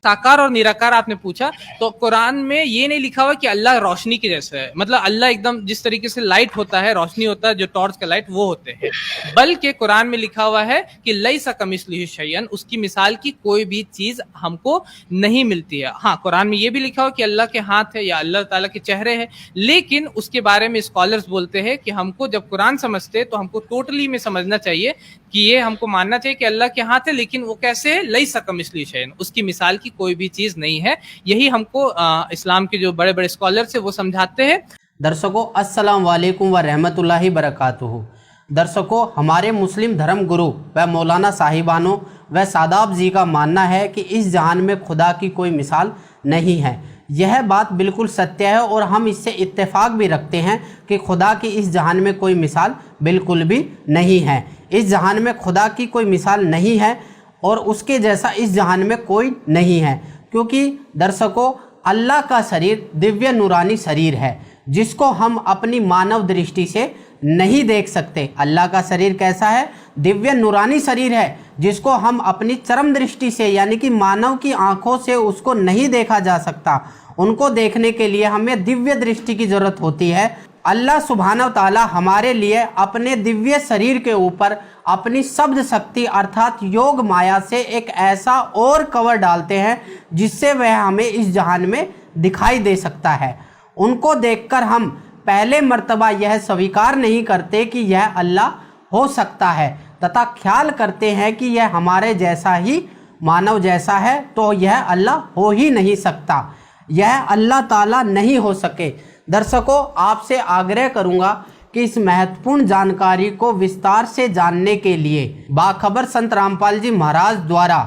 साकार और निराकार आपने पूछा, तो कुरान में ये नहीं लिखा हुआ कि अल्लाह रोशनी के जैसा है, मतलब अल्लाह एकदम जिस तरीके से लाइट होता है, रोशनी होता है, जो टॉर्च का लाइट वो होते हैं, बल्कि कुरान में लिखा हुआ है कि लैसा कमिस्लिही शैअन, उसकी मिसाल की कोई भी चीज हमको नहीं मिलती है। हाँ, कुरान में ये भी लिखा हुआ कि अल्लाह के हाथ है या अल्लाह ताला के चेहरे हैं, लेकिन उसके बारे में स्कॉलर्स बोलते हैं कि हमको जब कुरान समझते तो हमको टोटली में समझना चाहिए कि ये हमको मानना चाहिए कि अल्लाह के हाथ है, लेकिन वो कैसे है, लैसा कमिस्लिही शैअन, उसकी मिसाल की कोई भी चीज नहीं है। यही हमको इस्लाम के जो बड़े बड़े स्कॉलर्स है वो समझाते हैं। दर्शकों, अस्सलाम वालेकुम व रहमतुल्लाहि बरकातुहू। दर्शकों, हमारे मुस्लिम धर्म गुरु व मौलाना साहिबानों व सादाब जी का मानना है कि इस जहान में खुदा की कोई मिसाल नहीं है। यह बात बिल्कुल सत्य है और हम इससे इत्तेफाक भी रखते हैं कि खुदा की इस जहान में कोई मिसाल बिल्कुल भी नहीं है। इस जहान में खुदा की कोई मिसाल नहीं है और उसके जैसा इस जहान में कोई नहीं है, क्योंकि दर्शकों, अल्लाह का शरीर दिव्य नूरानी शरीर है जिसको हम अपनी मानव दृष्टि से नहीं देख सकते। अल्लाह का शरीर कैसा है? दिव्य नूरानी शरीर है जिसको हम अपनी चरम दृष्टि से यानी कि मानव की आंखों से उसको नहीं देखा जा सकता। उनको देखने के लिए हमें दिव्य दृष्टि की जरूरत होती है। अल्लाह सुब्हानहू ताला हमारे लिए अपने दिव्य शरीर के ऊपर अपनी शब्द शक्ति अर्थात योग माया से एक ऐसा और कवर डालते हैं जिससे वह हमें इस जहान में दिखाई दे सकता है। उनको देखकर हम पहले मर्तबा यह स्वीकार नहीं करते कि यह अल्लाह हो सकता है तथा ख्याल करते हैं कि यह हमारे जैसा ही मानव जैसा है, तो यह अल्लाह हो ही नहीं सकता, यह अल्लाह ताला नहीं हो सके। दर्शकों, आपसे आग्रह करूंगा कि इस महत्वपूर्ण जानकारी को विस्तार से जानने के लिए बाखबर संत रामपाल जी महाराज द्वारा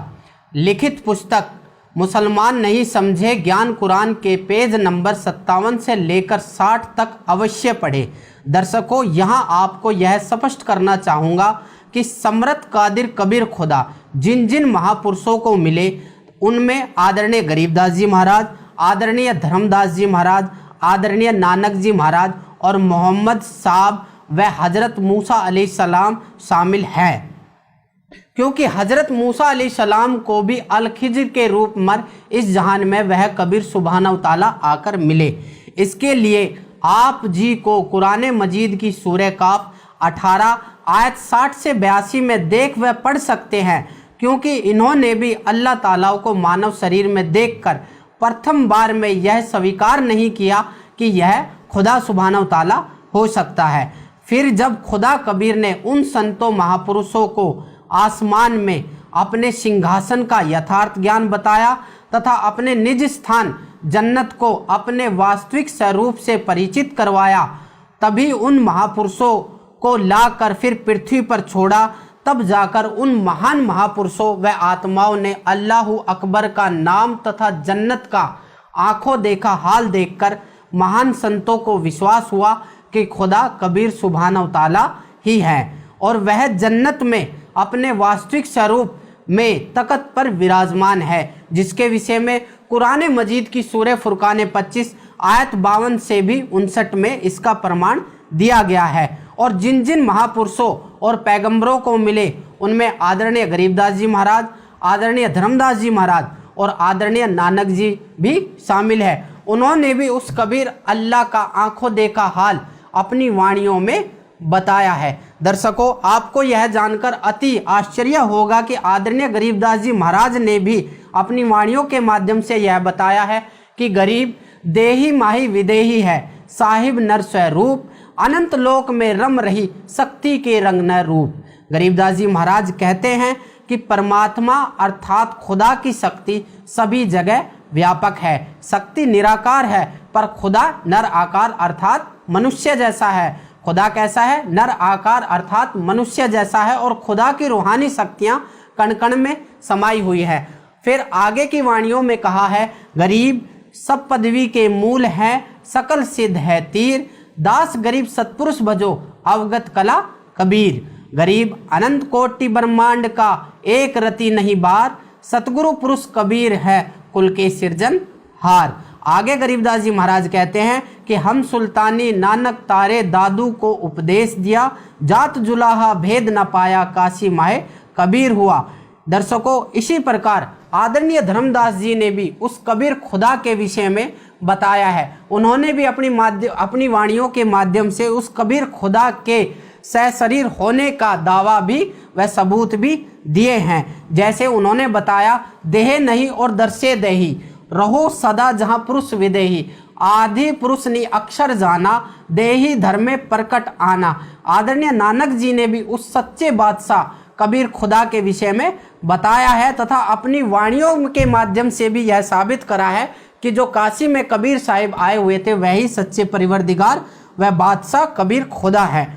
लिखित पुस्तक मुसलमान नहीं समझे ज्ञान कुरान के पेज नंबर 57 से लेकर 60 तक अवश्य पढ़े। दर्शकों, यहाँ आपको यह स्पष्ट करना चाहूँगा कि समर्थ कादिर कबीर खुदा जिन जिन महापुरुषों को मिले उनमें आदरणीय गरीबदास जी महाराज, आदरणीय धर्मदास जी महाराज, आदरणीय नानक जी महाराज और मोहम्मद साहब व हजरत मूसा अलैहिस्सलाम शामिल हैं, क्योंकि हजरत मूसा अलैहिस्सलाम को भी अल खिज्र के रूप में इस जहान में वह कबीर सुब्हानहू ताला आकर मिले। इसके लिए आप जी को कुरान मजीद की सूरह काफ 18 आयत 60 से 82 में देख व पढ़ सकते हैं, क्योंकि इन्होंने भी अल्लाह ताला को मानव शरीर में देखकर प्रथम बार में यह स्वीकार नहीं किया कि यह खुदा सुब्हानहू ताला हो सकता है। फिर जब खुदा कबीर ने उन संतों महापुरुषों को आसमान में अपने सिंहासन का यथार्थ ज्ञान बताया तथा अपने निज स्थान जन्नत को अपने वास्तविक स्वरूप से परिचित करवाया, तभी उन महापुरुषों को लाकर फिर पृथ्वी पर छोड़ा। तब जाकर उन महान महापुरुषों व आत्माओं ने अल्लाहु अकबर का नाम तथा जन्नत का आंखों देखा हाल देखकर महान संतों को विश्वास हुआ कि खुदा कबीर सुब्हानहू ताला ही है और वह जन्नत में अपने वास्तविक स्वरूप में तख्त पर विराजमान है, जिसके विषय में कुरान मजीद की सूरह फुरकान 25 आयत 52 से भी 59 में इसका प्रमाण दिया गया है। और जिन जिन महापुरुषों और पैगंबरों को मिले उनमें आदरणीय गरीबदास जी महाराज, आदरणीय धर्मदास जी महाराज और आदरणीय नानक जी भी शामिल है। उन्होंने भी उस कबीर अल्लाह का आंखों देखा हाल अपनी वाणियों में बताया है। दर्शकों, आपको यह जानकर अति आश्चर्य होगा कि आदरणीय गरीबदास जी महाराज ने भी अपनी वाणियों के माध्यम से यह बताया है कि गरीब देही माही विदेही है, साहिब नर स्वरूप, अनंत लोक में रम रही शक्ति के रंग न रूप। गरीबदास जी महाराज कहते हैं कि परमात्मा अर्थात खुदा की शक्ति सभी जगह व्यापक है। शक्ति निराकार है पर खुदा नर आकार अर्थात मनुष्य जैसा है। खुदा कैसा है? नर आकार अर्थात मनुष्य जैसा है और खुदा की रूहानी शक्तियां कण कण में समाई हुई है। फिर आगे की वाणियों में कहा है, गरीब सब पदवी के मूल है, सकल सिद्ध है तीर, दास गरीब सत्पुरुष भजो अवगत कला कबीर। गरीब अनंत कोटि ब्रह्मांड का एक रति नहीं बार, सतगुरु पुरुष कबीर है कुल के सिरजन हार। आगे गरीबदास जी महाराज कहते हैं कि हम सुल्तानी नानक तारे दादू को उपदेश दिया, जात जुलाहा भेद न पाया काशी माहे कबीर हुआ। दर्शकों, इसी प्रकार आदरणीय धर्मदास जी ने भी उस कबीर खुदा के विषय में बताया है। उन्होंने भी अपनी वाणियों के माध्यम से उस कबीर खुदा के सहशरीर होने का दावा भी व सबूत भी दिए हैं। जैसे उन्होंने बताया, देह नहीं और दर्शे देही, रहो सदा जहाँ पुरुष विदेही, आदि पुरुष नि अक्षर जाना, देही धर्म में प्रकट आना। आदरणीय नानक जी ने भी उस सच्चे बादशाह कबीर खुदा के विषय में बताया है तथा अपनी वाणियों के माध्यम से भी यह साबित करा है कि जो काशी में कबीर साहिब आए हुए थे वही सच्चे परिवरदिगार व बादशाह कबीर खुदा है।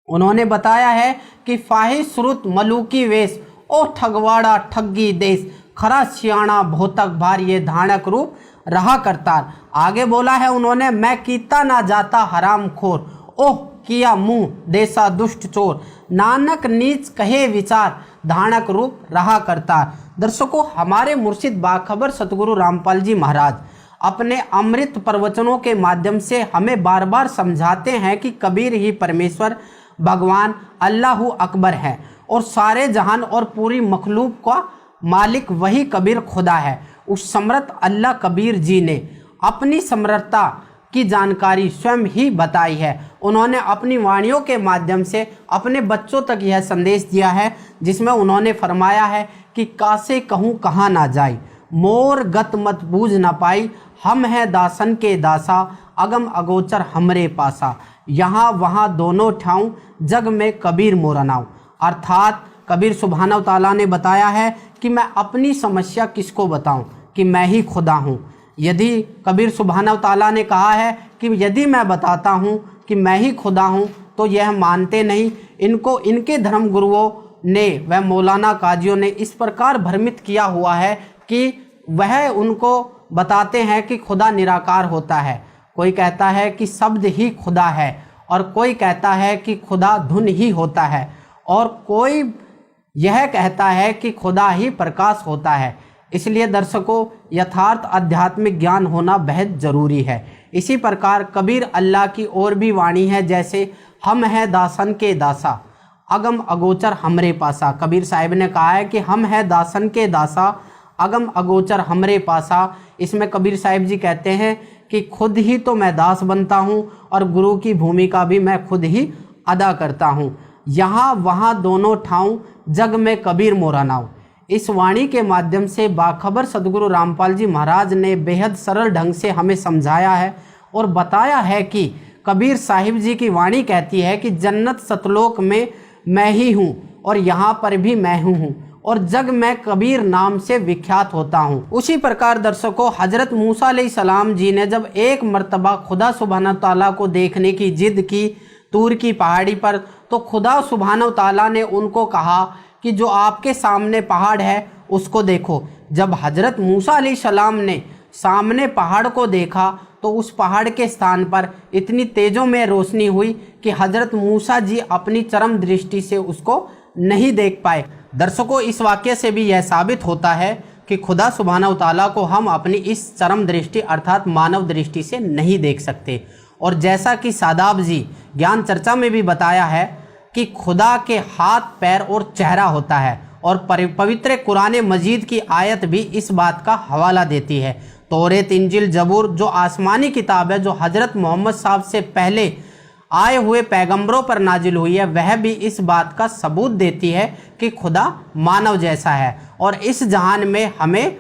उन्होंने बताया है कि फाही श्रुत मलूकी वेश, ओ ठगवाड़ा ठगी देश, खरा सियाणा भोतक भार ये धानक रूप रहा करतार। आगे बोला है उन्होंने, मैं कीता ना जाता हराम खोर, ओह किया मुंह देसा दुष्ट चोर, नानक नीच कहे विचार, धानक रूप रहा करतार। दर्शकों, हमारे मुर्शिद बाखबर सतगुरु रामपाल जी महाराज अपने अमृत प्रवचनों के माध्यम से हमें बार बार समझाते हैं कि कबीर ही परमेश्वर भगवान अल्लाह अकबर है और सारे जहान और पूरी मखलूक का मालिक वही कबीर खुदा है। उस समर्थ अल्लाह कबीर जी ने अपनी समर्थता की जानकारी स्वयं ही बताई है। उन्होंने अपनी वाणियों के माध्यम से अपने बच्चों तक यह संदेश दिया है, जिसमें उन्होंने फरमाया है कि कासे कहूँ कहाँ ना जाई, मोर गत मत बूझ ना पाई, हम हैं दासन के दासा, अगम अगोचर हमरे पासा, यहाँ वहाँ दोनों ठाऊं, जग में कबीर मोरा नाव। अर्थात कबीर सुभान ताला ने बताया है कि मैं अपनी समस्या किसको बताऊं कि मैं ही खुदा हूं। यदि कबीर सुभान ताला ने कहा है कि यदि मैं बताता हूं कि मैं ही खुदा हूं तो यह मानते नहीं। इनको इनके धर्म गुरुओं ने व मौलाना काजियों ने इस प्रकार भ्रमित किया हुआ है कि वह उनको बताते हैं कि खुदा निराकार होता है। कोई कहता है कि शब्द ही खुदा है और कोई कहता है कि खुदा धुन ही होता है और कोई यह कहता है कि खुदा ही प्रकाश होता है। इसलिए दर्शकों, यथार्थ आध्यात्मिक ज्ञान होना बेहद ज़रूरी है। इसी प्रकार कबीर अल्लाह की और भी वाणी है, जैसे हम हैं दासन के दासा, अगम अगोचर हमरे पासा। कबीर साहिब ने कहा है कि हम हैं दासन के दासा, अगम अगोचर हमरे पासा। इसमें कबीर साहिब जी कहते हैं कि खुद ही तो मैं दास बनता हूँ और गुरु की भूमिका भी मैं खुद ही अदा करता हूँ। यहाँ वहाँ दोनों ठाऊं, जग में कबीर मोरा नाव। इस वाणी के माध्यम से बाखबर सदगुरु रामपाल जी महाराज ने बेहद सरल ढंग से हमें समझाया है और बताया है कि कबीर साहिब जी की वाणी कहती है कि जन्नत सतलोक में मैं ही हूँ और यहाँ पर भी मैं हूँ और जग में कबीर नाम से विख्यात होता हूँ। उसी प्रकार दर्शकों, हजरत मूसा अलैहिस्सलाम जी ने जब एक मर्तबा खुदा सुभान ताला को देखने की जिद की तूर की पहाड़ी पर, तो खुदा सुभान ताला ने उनको कहा कि जो आपके सामने पहाड़ है उसको देखो। जब हजरत मूसा अलैहिस्सलाम ने सामने पहाड़ को देखा तो उस पहाड़ के स्थान पर इतनी तेजों में रोशनी हुई कि हजरत मूसा जी अपनी चरम दृष्टि से उसको नहीं देख पाए। दर्शकों, इस वाक्य से भी यह साबित होता है कि खुदा सुभान ताला को हम अपनी इस चरम दृष्टि अर्थात मानव दृष्टि से नहीं देख सकते। और जैसा कि सादाब जी ज्ञान चर्चा में भी बताया है कि खुदा के हाथ, पैर और चेहरा होता है और पवित्र कुरान मजीद की आयत भी इस बात का हवाला देती है। तौरेत, इंजिल, जबूर जो आसमानी किताब है जो हजरत मोहम्मद साहब से पहले आए हुए पैगंबरों पर नाजिल हुई है, वह भी इस बात का सबूत देती है कि खुदा मानव जैसा है। और इस जहान में हमें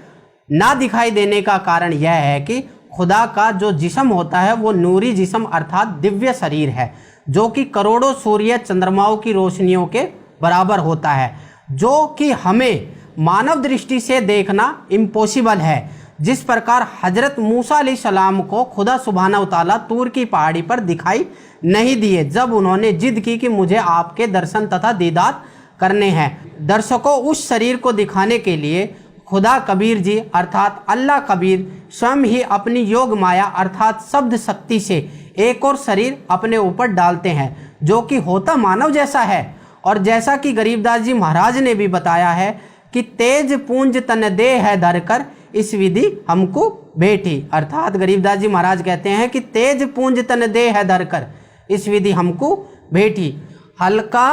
ना दिखाई देने का कारण यह है कि खुदा का जो जिस्म होता है वो नूरी जिस्म अर्थात दिव्य शरीर है, जो कि करोड़ों सूर्य चंद्रमाओं की रोशनियों के बराबर होता है, जो कि हमें मानव दृष्टि से देखना इम्पॉसिबल है। जिस प्रकार हजरत मूसा अलैहिस्सलाम को खुदा सुभान ताला तूर की पहाड़ी पर दिखाई नहीं दिए जब उन्होंने जिद की कि मुझे आपके दर्शन तथा दीदार करने हैं। दर्शकों, उस शरीर को दिखाने के लिए खुदा कबीर जी अर्थात अल्लाह कबीर स्वयं ही अपनी योग माया अर्थात शब्द शक्ति से एक और शरीर अपने ऊपर डालते हैं, जो कि होता मानव जैसा है। और जैसा कि गरीबदास जी महाराज ने भी बताया है कि तेज पूंज तन दे है धरकर इस विधि हमको भेटी। अर्थात गरीबदास जी महाराज कहते हैं कि तेज पूंज तन दे है धरकर इस विधि हमको भेटी। हल्का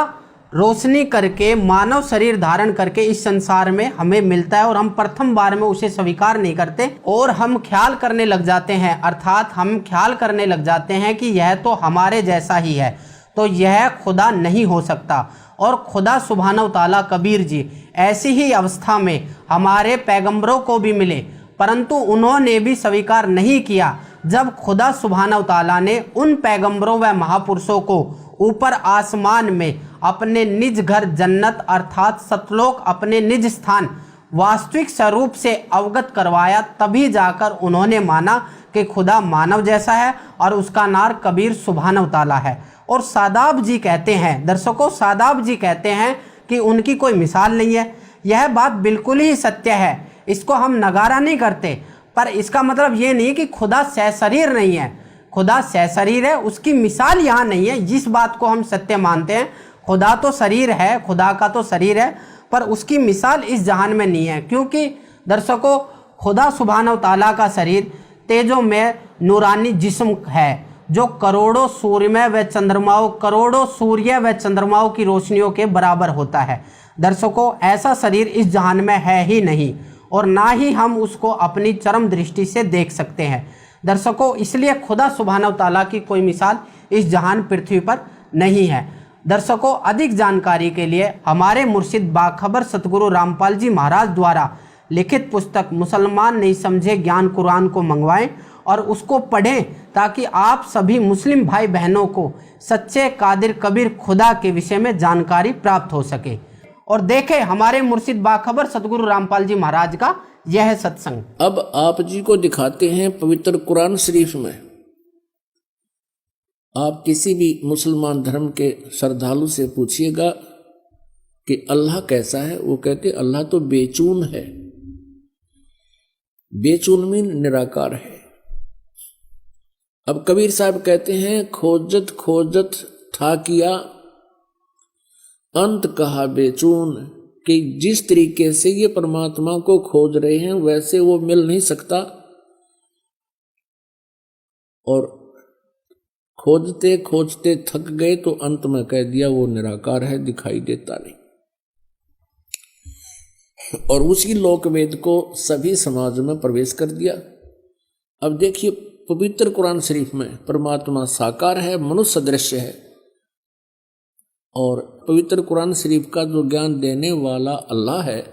रोशनी करके मानव शरीर धारण करके इस संसार में हमें मिलता है और हम प्रथम बार में उसे स्वीकार नहीं करते और हम ख्याल करने लग जाते हैं, अर्थात हम ख्याल करने लग जाते हैं कि यह तो हमारे जैसा ही है, तो यह खुदा नहीं हो सकता। और खुदा सुभान ताला कबीर जी ऐसी ही अवस्था में हमारे पैगंबरों को भी मिले, परंतु उन्होंने भी स्वीकार नहीं किया। जब खुदा सुभान ताला ने उन पैगंबरों व महापुरुषों को ऊपर आसमान में अपने निज घर जन्नत अर्थात सतलोक अपने निज स्थान वास्तविक स्वरूप से अवगत करवाया, तभी जाकर उन्होंने माना कि खुदा मानव जैसा है और उसका नाम कबीर सुभान ताला है। और सादाब जी कहते हैं, दर्शकों सादाब जी कहते हैं कि उनकी कोई मिसाल नहीं है। यह बात बिल्कुल ही सत्य है, इसको हम नगारा नहीं करते, पर इसका मतलब ये नहीं कि खुदा सशरीर नहीं है। खुदा सशरीर है, उसकी मिसाल यहाँ नहीं है। जिस बात को हम सत्य मानते हैं, खुदा तो शरीर है, खुदा का तो शरीर है, पर उसकी मिसाल इस जहान में नहीं है। क्योंकि दर्शकों खुदा सुभान ताला का शरीर तेजोमय नूरानी जिस्म है जो करोड़ों सूर्य व चंद्रमाओं की रोशनियों के बराबर होता है। दर्शकों ऐसा शरीर इस जहान में है ही नहीं और ना ही हम उसको अपनी चरम दृष्टि से देख सकते हैं। दर्शकों इसलिए खुदा सुभान ताला की कोई मिसाल इस जहान पृथ्वी पर नहीं है। दर्शकों अधिक जानकारी के लिए हमारे मुर्शिद बाखबर सतगुरु रामपाल जी महाराज द्वारा लिखित पुस्तक मुसलमान नहीं समझे ज्ञान कुरान को मंगवाएं और उसको पढ़ें, ताकि आप सभी मुस्लिम भाई बहनों को सच्चे कादिर कबीर खुदा के विषय में जानकारी प्राप्त हो सके। और देखें हमारे मुर्शिद बाखबर सतगुरु रामपाल जी महाराज का यह सत्संग। अब आप जी को दिखाते हैं पवित्र कुरान शरीफ में। आप किसी भी मुसलमान धर्म के श्रद्धालु से पूछिएगा कि अल्लाह कैसा है, वो कहते अल्लाह तो बेचून है। बेचून मीन निराकार है। अब कबीर साहब कहते हैं खोजत खोजत था किया अंत कहा बेचून, कि जिस तरीके से ये परमात्मा को खोज रहे हैं वैसे वो मिल नहीं सकता, और खोजते खोजते थक गए तो अंत में कह दिया वो निराकार है, दिखाई देता नहीं। और उसी लोकवेद को सभी समाज में प्रवेश कर दिया। अब देखिए पवित्र कुरान शरीफ में परमात्मा साकार है, मनुष्य सदृश्य है, और पवित्र कुरान शरीफ का जो ज्ञान देने वाला अल्लाह है,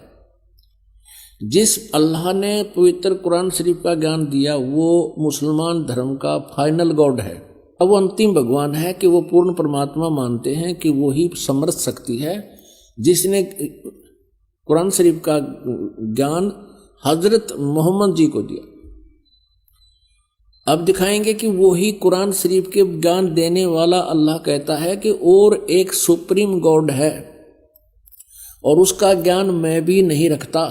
जिस अल्लाह ने पवित्र कुरान शरीफ का ज्ञान दिया वो मुसलमान धर्म का फाइनल गॉड है। अब वो अंतिम भगवान है कि वो पूर्ण परमात्मा मानते हैं कि वो ही समर्थ शक्ति है जिसने कुरान शरीफ का ज्ञान हजरत मोहम्मद जी को दिया। अब दिखाएंगे कि वो ही कुरान शरीफ के ज्ञान देने वाला अल्लाह कहता है कि और एक सुप्रीम गॉड है और उसका ज्ञान मैं भी नहीं रखता,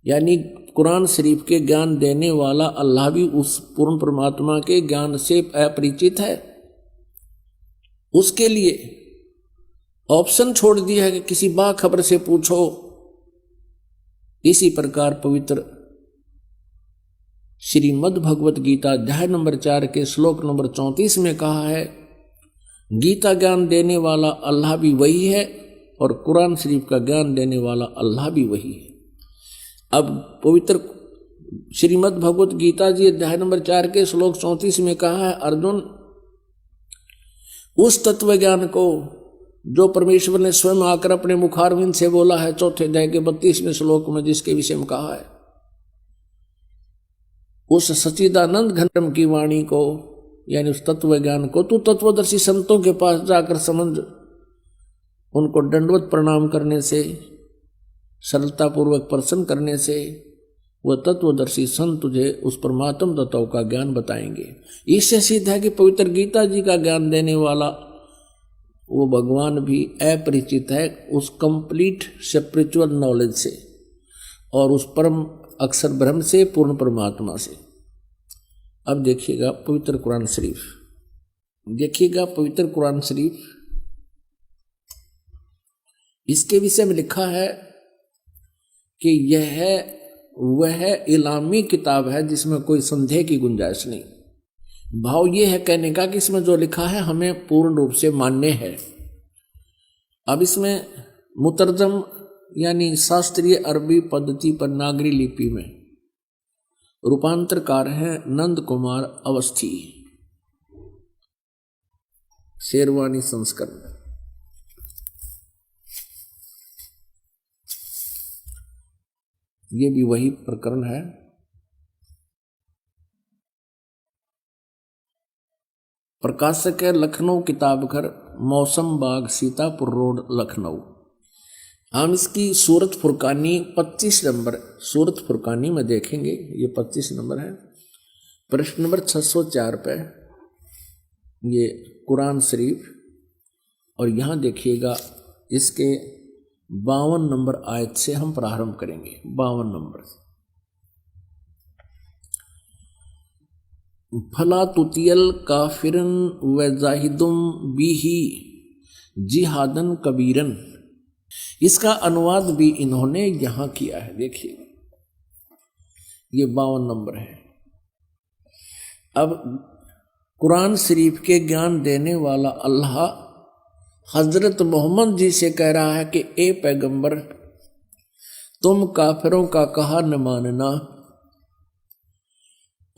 यानी कुरान शरीफ के ज्ञान देने वाला अल्लाह भी उस पूर्ण परमात्मा के ज्ञान से अपरिचित है। उसके लिए ऑप्शन छोड़ दिया है कि किसी बाखबर से पूछो। इसी प्रकार पवित्र श्रीमद् भगवत गीता अध्याय नंबर 4 के श्लोक नंबर 34 में कहा है गीता ज्ञान देने वाला अल्लाह भी वही है और कुरान शरीफ का ज्ञान देने वाला अल्लाह भी वही है। अब पवित्र श्रीमद् भगवत गीता जी अध्याय नंबर 4 के श्लोक 34 में कहा है अर्जुन, उस तत्व ज्ञान को जो परमेश्वर ने स्वयं आकर अपने मुखारविंद से बोला है चौथे अध्याय के 32वें श्लोक में, जिसके विषय में कहा है, उस सच्चिदानंद घनम की वाणी को यानी उस तत्व ज्ञान को तू तत्वदर्शी संतों के पास जाकर समझ, उनको दंडवत प्रणाम करने से, सरलता पूर्वक प्रसन्न करने से वह तत्वदर्शी संत तुझे उस परमात्म तत्व का ज्ञान बताएंगे। इससे सिद्ध है कि पवित्र गीता जी का ज्ञान देने वाला वो भगवान भी अपरिचित है उस कंप्लीट स्पिरिचुअल नॉलेज से और उस परम अक्षर ब्रह्म से, पूर्ण परमात्मा से। अब देखिएगा पवित्र कुरान शरीफ, देखिएगा पवित्र कुरान शरीफ, इसके विषय में लिखा है कि यह वह इलामी किताब है जिसमें कोई संदेह की गुंजाइश नहीं। भाव ये है कहने का कि इसमें जो लिखा है हमें पूर्ण रूप से मान्य है। अब इसमें मुतरजम यानी शास्त्रीय अरबी पद्धति पर नागरी लिपि में रूपांतरकार हैं नंद कुमार अवस्थी, शेरवानी संस्करण। ये भी वही प्रकरण है। प्रकाशक है लखनऊ किताब घर, मौसम बाग, सीतापुर रोड, लखनऊ। हम इसकी सूरत फुरकानी 25 नंबर सूरत फुरकानी में देखेंगे, ये 25 नंबर है। प्रश्न नंबर 604 पे ये कुरान शरीफ, और यहाँ देखिएगा इसके 52 नंबर आयत से हम प्रारंभ करेंगे। 52 नंबर। फला तुतियल काफिरन व जाहिदुम बिही जिहादन कबीरन। इसका अनुवाद भी इन्होंने यहां किया है, देखिए ये 52 नंबर है। अब कुरान शरीफ के ज्ञान देने वाला अल्लाह हजरत मोहम्मद जी से कह रहा है कि ए पैगंबर, तुम काफिरों का कहा न मानना,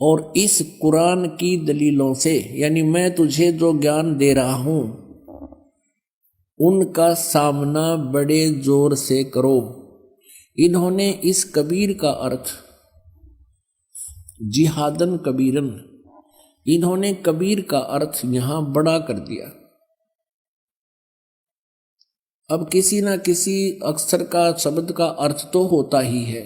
और इस कुरान की दलीलों से, यानी मैं तुझे जो ज्ञान दे रहा हूं उनका सामना बड़े जोर से करो। इन्होंने इस कबीर का अर्थ जिहादन कबीरन, इन्होंने कबीर का अर्थ यहां बड़ा कर दिया। अब किसी ना किसी अक्षर का, शब्द का अर्थ तो होता ही है।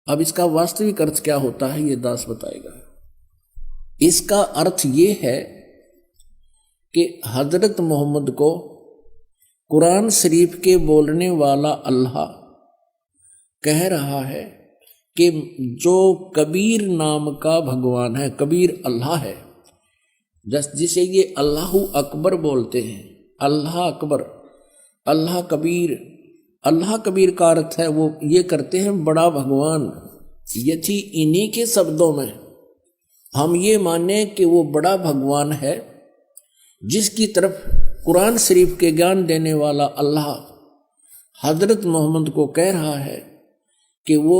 अब इसका वास्तविक अर्थ क्या होता है ये दास बताएगा। इसका अर्थ ये है कि हजरत मोहम्मद को कुरान शरीफ के बोलने वाला अल्लाह कह रहा है कि जो कबीर नाम का भगवान है, कबीर अल्लाह है, जिसे ये अल्लाहु अकबर बोलते हैं, अल्लाह अकबर, अल्लाह कबीर। अल्लाह कबीर का अर्थ है वो ये करते हैं बड़ा भगवान। यदि इन्हीं के शब्दों में हम ये माने कि वो बड़ा भगवान है, जिसकी तरफ कुरान शरीफ के ज्ञान देने वाला अल्लाह हजरत मोहम्मद को कह रहा है कि वो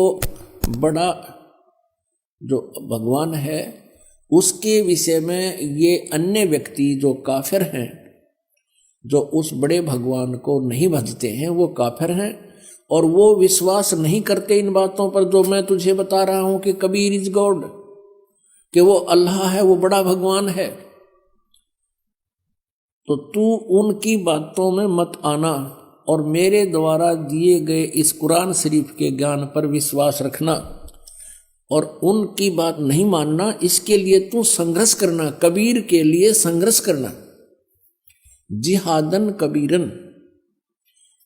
बड़ा जो भगवान है, उसके विषय में ये अन्य व्यक्ति जो काफिर हैं, जो उस बड़े भगवान को नहीं भजते हैं, वो काफिर हैं और वो विश्वास नहीं करते इन बातों पर जो मैं तुझे बता रहा हूं कि कबीर इज गॉड, कि वो अल्लाह है, वो बड़ा भगवान है। तो तू उनकी बातों में मत आना और मेरे द्वारा दिए गए इस कुरान शरीफ के ज्ञान पर विश्वास रखना और उनकी बात नहीं मानना। इसके लिए तू संघर्ष करना, कबीर के लिए संघर्ष करना। जिहादन कबीरन,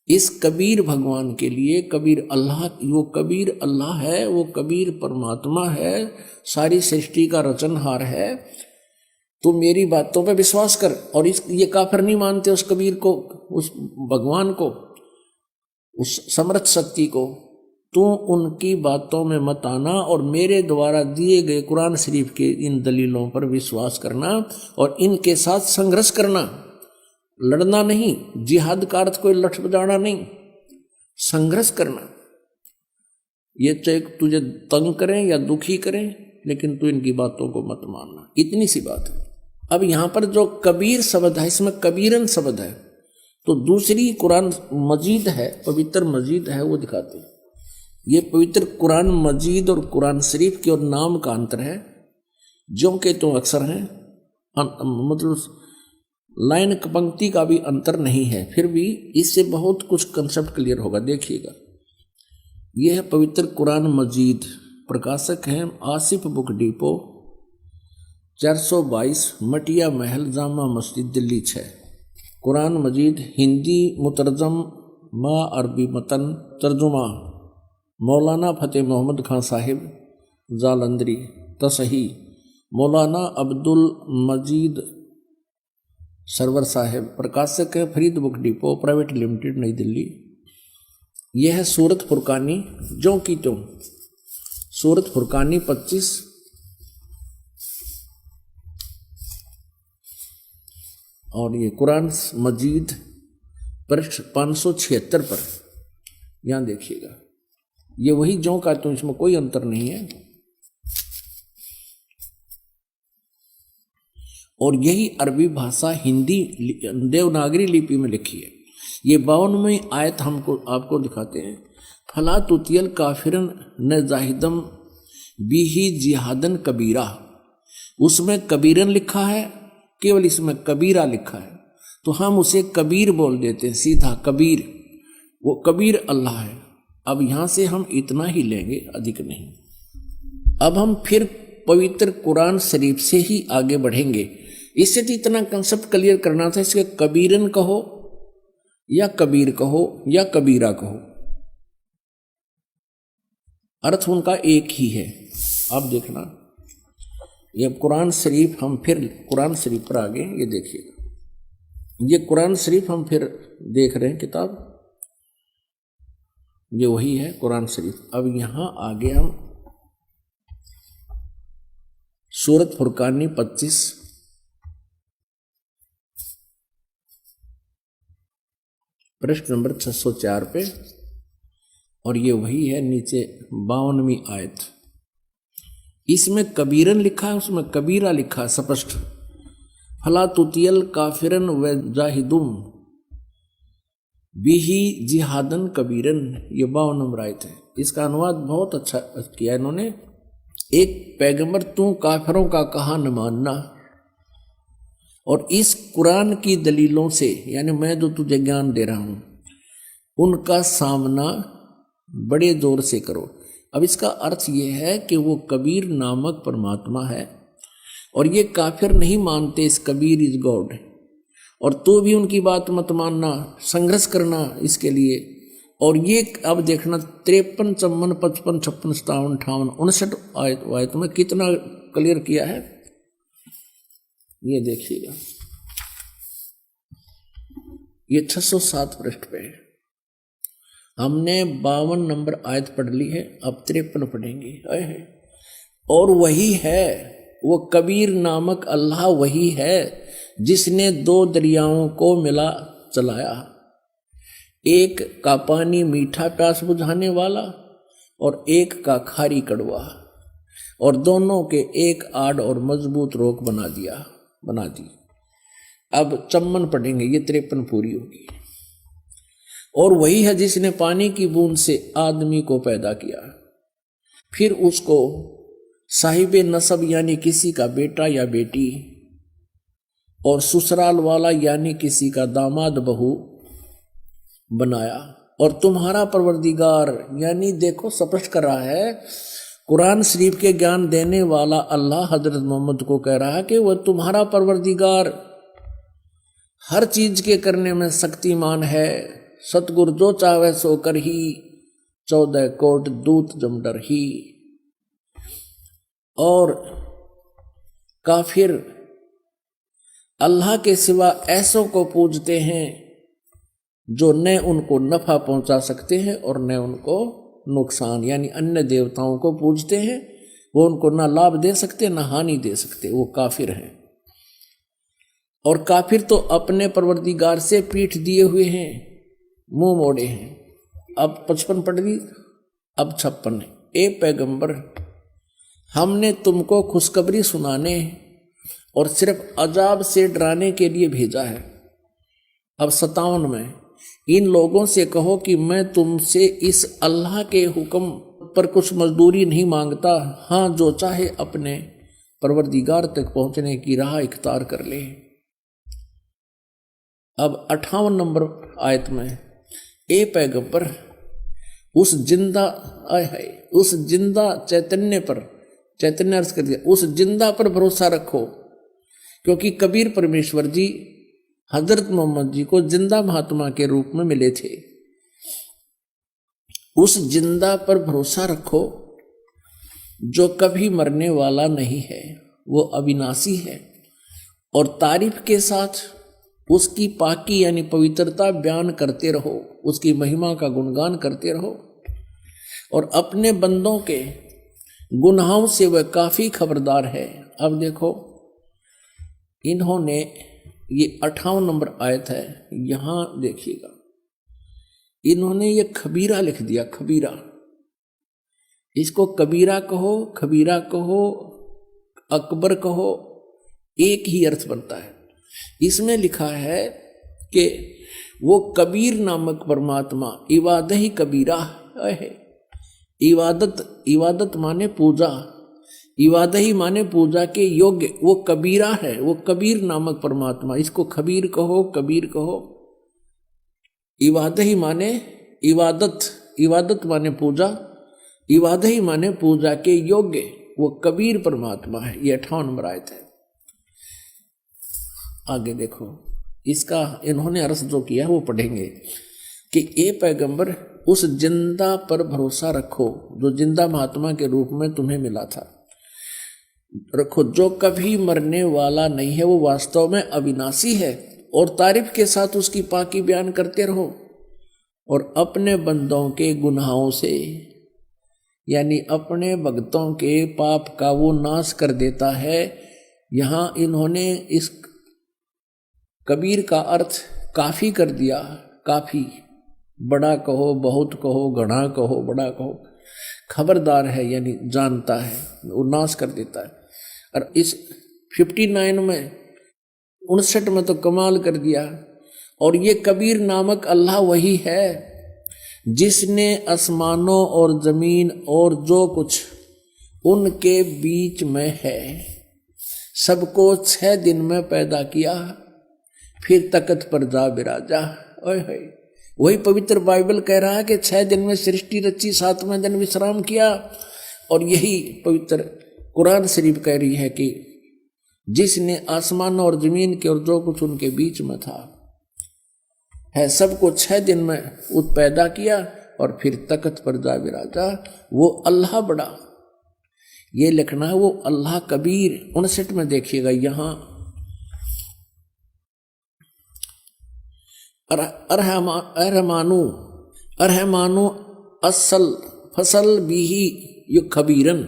इस कबीर भगवान के लिए, कबीर अल्लाह, वो कबीर अल्लाह है, वो कबीर परमात्मा है, सारी सृष्टि का रचनहार है। तू मेरी बातों पे विश्वास कर। और ये काफिर नहीं मानते उस कबीर को, उस भगवान को, उस समर्थ शक्ति को। तू उनकी बातों में मत आना और मेरे द्वारा दिए गए कुरान शरीफ के इन दलीलों पर विश्वास करना और इनके साथ संघर्ष करना, लड़ना नहीं। जिहाद का अर्थ कोई लठ बजाना नहीं, संघर्ष करना। ये चाहे तुझे तंग करें या दुखी करें, लेकिन तू इनकी बातों को मत मानना। इतनी सी बात है। अब यहां पर जो कबीर शब्द है, इसमें कबीरन शब्द है, तो दूसरी कुरान मजीद है, पवित्र मजीद है, वो दिखाते हैं। ये पवित्र कुरान मजीद और कुरान शरीफ के और नाम का अंतर है, जो के तो अक्सर हैं, मतलब लाइन पंक्ति का भी अंतर नहीं है, फिर भी इससे बहुत कुछ कंसेप्ट क्लियर होगा। देखिएगा, यह है पवित्र कुरान मजीद, प्रकाशक हैं आसिफ बुक डिपो, 422 मटिया महल, जामा मस्जिद, दिल्ली 6। कुरान मजीद हिंदी मुतरजम मा अरबी मतन, तर्जुमा मौलाना फतेह मोहम्मद खान साहिब जालंधरी, तसही मौलाना अब्दुल मजीद सरवर साहिब, प्रकाशक है Farid book depot private limited, नई दिल्ली। यह है सूरत फुरकानी, जो की त्यों सूरत फुरकानी 25 और ये कुरान मजीद पृष्ठ 576 पर, यहां देखिएगा, ये वही ज्यों का त्यों, इसमें कोई अंतर नहीं है। और यही अरबी भाषा हिंदी देवनागरी लिपि में लिखी है। ये 52वें आयत हमको आपको दिखाते हैं। फला तुतियल काफिरन न जाहिदम बिही जिहादन कबीरा, उसमें कबीरन लिखा है, केवल इसमें कबीरा लिखा है, तो हम उसे कबीर बोल देते हैं, सीधा कबीर। वो कबीर अल्लाह है। अब यहां से हम इतना ही लेंगे, अधिक नहीं। अब हम फिर पवित्र कुरान शरीफ से ही आगे बढ़ेंगे। इससे तो इतना कंसेप्ट क्लियर करना था, इसके कबीरन कहो या कबीर कहो या कबीरा कहो, अर्थ उनका एक ही है। अब देखना, ये कुरान शरीफ, हम फिर कुरान शरीफ पर आगे, ये देखिएगा, ये कुरान शरीफ हम फिर देख रहे हैं किताब, ये वही है कुरान शरीफ। अब यहां आगे हम सूरत फुरकानी 25 पृष्ठ नंबर 604 पे, और ये वही है नीचे 52वीं आयत। इसमें कबीरन लिखा है, उसमें कबीरा लिखा है स्पष्ट। फला तुतियल काफिरन व जाहिदुम बिही जिहादन कबीरन, ये 52 नंबर आयत है। इसका अनुवाद बहुत अच्छा किया इन्होंने। एक पैगंबर तू काफिरों का कहा न मानना, और इस कुरान की दलीलों से, यानी मैं जो तुझे ज्ञान दे रहा हूं, उनका सामना बड़े जोर से करो। अब इसका अर्थ यह है कि वो कबीर नामक परमात्मा है, और ये काफिर नहीं मानते इस कबीर इज गॉड, और तो भी उनकी बात मत मानना, संघर्ष करना इसके लिए। और ये अब देखना 53, 54, 55, 56, 57, 58, 59 आयत में कितना क्लियर किया है, ये देखिएगा। ये 607 पृष्ठ पे है। हमने 52 नंबर आयत पढ़ ली है, अब 53 पढ़ेंगे। और वही है वो कबीर नामक अल्लाह, वही है जिसने 2 दरियाओं को मिला चलाया, एक का पानी मीठा प्यास बुझाने वाला और एक का खारी कड़वा, और दोनों के एक आड़ और मजबूत रोक बना दी। अब 54 पढ़ेंगे, ये 53 पूरी होगी। और वही है जिसने पानी की बूंद से आदमी को पैदा किया, फिर उसको साहिब नसब यानी किसी का बेटा या बेटी, और ससुराल वाला यानी किसी का दामाद बहू बनाया। और तुम्हारा परवरदिगार, यानी देखो स्पष्ट कर रहा है, कुरान शरीफ के ज्ञान देने वाला अल्लाह हजरत मोहम्मद को कह रहा है कि वह तुम्हारा परवरदिगार हर चीज के करने में शक्तिमान है, सतगुरु जो चाहे सो कर ही, 14 कोट दूत जमडर ही। और काफिर अल्लाह के सिवा ऐसों को पूजते हैं जो न उनको नफा पहुंचा सकते हैं और न उनको नुकसान, यानी अन्य देवताओं को पूजते हैं, वो उनको ना लाभ दे सकते ना हानि दे सकते, वो काफिर हैं। और काफिर तो अपने परवरदिगार से पीठ दिए हुए हैं, मुंह मोड़े हैं। अब 55 पढ़ ली, अब 56। ए पैगंबर, हमने तुमको खुशखबरी सुनाने और सिर्फ अजाब से डराने के लिए भेजा है। अब 57 में, इन लोगों से कहो कि मैं तुमसे इस अल्लाह के हुक्म पर कुछ मजदूरी नहीं मांगता, हाँ जो चाहे अपने परवरदिगार तक पहुंचने की राह इख्तियार कर ले। अब 58 नंबर आयत में, ए पैगंबर, उस जिंदा चैतन्य पर, चैतन्य अर्थ कर दिया, उस जिंदा पर भरोसा रखो, क्योंकि कबीर परमेश्वर जी हजरत मोहम्मद जी को जिंदा महात्मा के रूप में मिले थे। उस जिंदा पर भरोसा रखो जो कभी मरने वाला नहीं है, वो अविनाशी है। और तारीफ के साथ उसकी पाकी यानी पवित्रता बयान करते रहो, उसकी महिमा का गुणगान करते रहो, और अपने बंदों के गुनाहों से वह काफी खबरदार है। अब देखो, इन्होंने ये 58 नंबर आयत है, यहां देखिएगा, इन्होंने ये खबीरा लिख दिया, खबीरा। इसको कबीरा कहो, खबीरा कहो, अकबर कहो, एक ही अर्थ बनता है। इसमें लिखा है कि वो कबीर नामक परमात्मा, इबादत ही कबीरा है। इबादत माने पूजा, इबादत ही माने पूजा के योग्य, वो कबीरा है, वो कबीर नामक परमात्मा। इसको खबीर कहो, कबीर कहो। इबादत ही माने इबादत माने पूजा, इबादत ही माने पूजा के योग्य, वो कबीर परमात्मा है। ये 58 नंबर आयत है। आगे देखो, इसका इन्होंने अर्थ जो किया वो पढ़ेंगे कि ए पैगंबर, उस जिंदा पर भरोसा रखो जो जिंदा महात्मा के रूप में तुम्हें मिला था, रखो, जो कभी मरने वाला नहीं है, वो वास्तव में अविनाशी है, और तारीफ के साथ उसकी पाकी बयान करते रहो, और अपने बंदों के गुनाहों से, यानी अपने भक्तों के पाप का वो नाश कर देता है। यहां इन्होंने इस कबीर का अर्थ काफी कर दिया। काफी, बड़ा कहो, बहुत कहो, घना कहो, बड़ा कहो, खबरदार है यानी जानता है, वो नाश कर देता है। और इस 59 में 59 में तो कमाल कर दिया। और ये कबीर नामक अल्लाह वही है जिसने आसमानों और जमीन और जो कुछ उनके बीच में है सबको 6 दिन में पैदा किया, फिर तख्त पर जा बिराजा। ओए होए, वही पवित्र बाइबल कह रहा है कि 6 दिन में सृष्टि रची, 7वें दिन विश्राम किया। और यही पवित्र कुरान शरीफ कह रही है कि जिसने आसमान और जमीन के और जो कुछ उनके बीच में था है सबको 6 दिन में पैदा किया और फिर तख्त पर जा बिराजा। वो अल्लाह बड़ा, ये लिखना है, वो अल्लाह कबीर। 59 में देखिएगा, यहां अरहमानु असल फसल बीही यु खबीरन।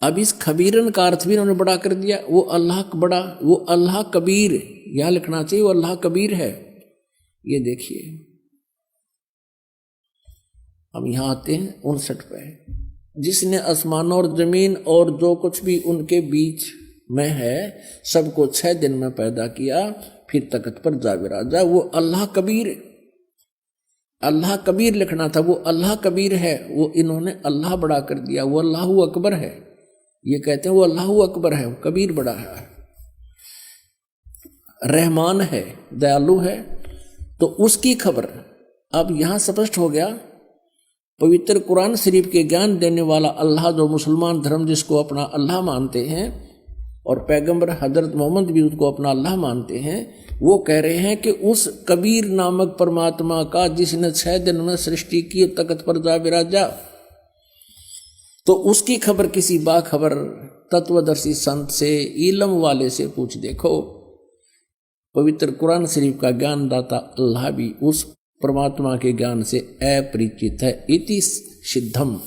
अब इस खबीरन का अर्थ भी उन्होंने बड़ा कर दिया। वो अल्लाह बड़ा, वो अल्लाह कबीर, यहां लिखना चाहिए वो अल्लाह कबीर है। ये देखिए, हम यहां आते हैं 59 पे, जिसने आसमान और जमीन और जो कुछ भी उनके बीच में है सबको 6 दिन में पैदा किया, फिर तख्त पर जा बिराजा। वो अल्लाह कबीर, अल्लाह कबीर लिखना था, वो अल्लाह कबीर है। वो इन्होंने अल्लाह बड़ा कर दिया, वो अल्लाह अकबर है। ये कहते हैं वो अल्लाह अकबर है, वो कबीर बड़ा है। रहमान है, दयालु है, तो उसकी खबर अब यहां स्पष्ट हो गया। पवित्र कुरान शरीफ के ज्ञान देने वाला अल्लाह, जो मुसलमान धर्म जिसको अपना अल्लाह मानते हैं, और पैगंबर हजरत मोहम्मद भी उसको अपना अल्लाह मानते हैं, वो कह रहे हैं कि उस कबीर नामक परमात्मा का जिसने 6 दिन में सृष्टि की, तख्त पर जा बिराजा, तो उसकी खबर किसी बाखबर तत्वदर्शी संत से, इल्म वाले से पूछ देखो। पवित्र कुरान शरीफ का ज्ञान दाता अल्लाह भी उस परमात्मा के ज्ञान से अपरिचित है। इति सिद्धम।